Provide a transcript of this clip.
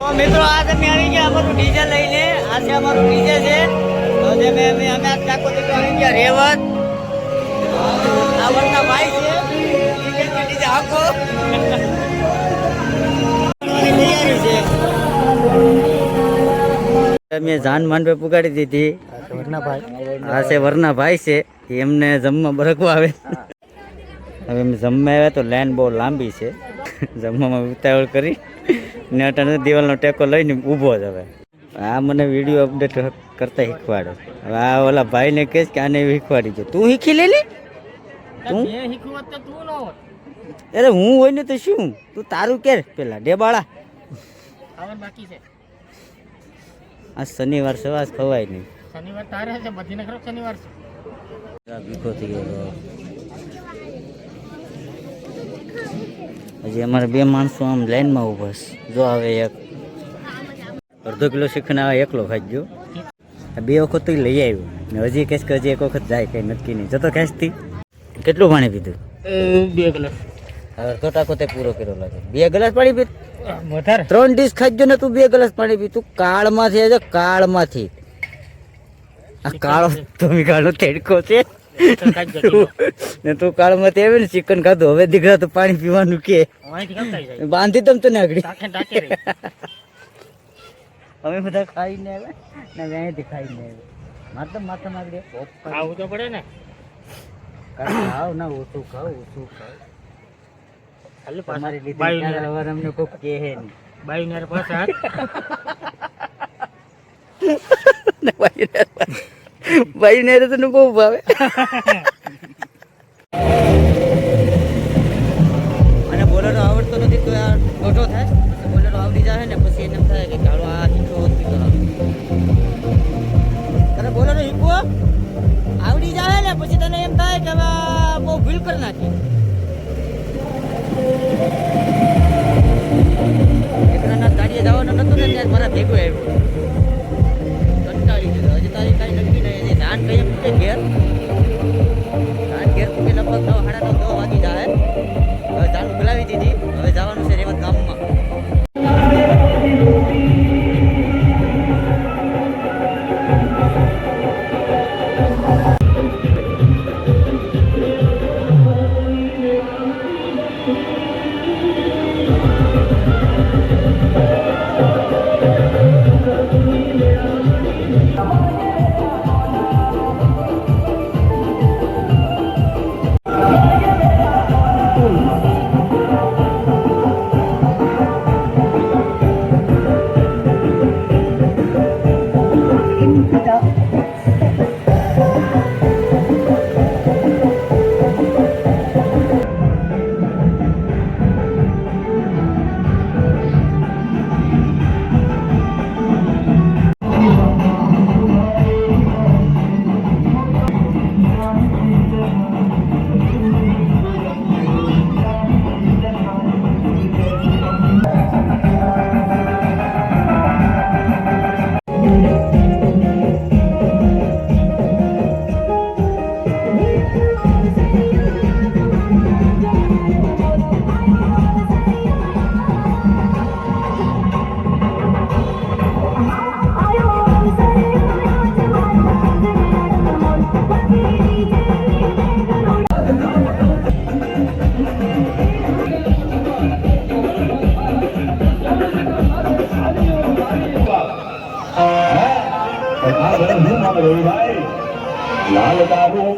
તો મિત્રો આ તમે આવી ગયા અમારું ડીજે લઈને. આ છે અમારું ડીજે છે. તો જે અમે આ ચાકો દીકરો આવી ગયા રેવત. આ વરના ભાઈ છે ડીજે આખો તૈયારી છે. મેં જાન માંડવે પુગાડી દીધી. આ છે વરના ભાઈ છે, એમને જમવા બરકવા આવે. હવે અમે જમવા આવ્યા તો લાઈન બહુ લાંબી છે. જમવામાં ઉતાવળ કરી ને અટાણે દિવાલનો ટેકો લઈને ઊભો જ. હવે આ મને વિડીયો અપડેટ કરતા શીખવાડો. હવે આ ઓલા ભાઈને કહેશ કે આને શીખવાડી દો. તું શીખી લે તું. અરે હું હોય ને તો શું, તું તારું કે પેલા ડેબાળા. આ શનિવાર સવાસ ખવાય નહીં. શનિવાર તારે છે બધી નખરો શનિવાર છે. ભીખો થઈ ગયો. હજી અમારે બે માણસો આમ લાઈનમાં ઊભા છે. જો હવે એક અડધો કિલો શીખને આવે એકલો ખાઈ ગયો. બે વખત તો લઈ આવ્યો ને હજી કહેશ કે હજી એક વખત જાય કઈ નક્કી નહીં. જતો ખેંચતી કેટલું પાણી પીધું? 2 ગ્લાસ. હવે તો ટાકો તે પૂરો કર્યો લાગે. 2 ગ્લાસ પાણી પીધું? 3 ડીશ ખાઈ ગયો ને તું 2 ગ્લાસ પાણી પી. તું કાળમાંથી આજે કાળમાંથી. આ કાળો તમે કાળો તેડકો છે ને તું કાળમાંથી આવે ને ચિકન ખાધું. હવે દીકરા તો પાણી પીવાનું કે બાંધી દમ તને આગળ. અમે બધા ખાઈને આવ્યા ને અહીંયાથી ખાઈને આવ્યા. માથા આગળ ખાવું તો પડે ને. ખાવ ના ઓછું ખાવ ઓછું ખાવ. તમારી લીધે અમને કોઈ કહે નહીં. બાઈ પાછા ભાઈ ને તને બહુ ભાવે. અને બોલેરો આવડતો નથી તો યાર ખોટો થાય. બોલેરો આવડી જાય ને પછી એને એમ થાય કે ચાલો આ શીખો તને બોલેરો શીખવો આવડી જાય ને પછી તને એમ થાય કે હવે બહુ ભૂલ કરી નાખી. એકરાના ગાડીએ જવાનો નતો ને ત્યારે મારા ભેગો આવ્યો. કંટાળી ગયો. હજી તારી કાંઈ નક્કી નહીં. ધાન કઈ પૂછે ઘેર ધાન ઘેર પૂછે લગભગ 9:30 વાગી જાય. હવે ધાન બોલાવી દીધી. હવે જવાનું છે રેવત ગામમાં. લાલ તારું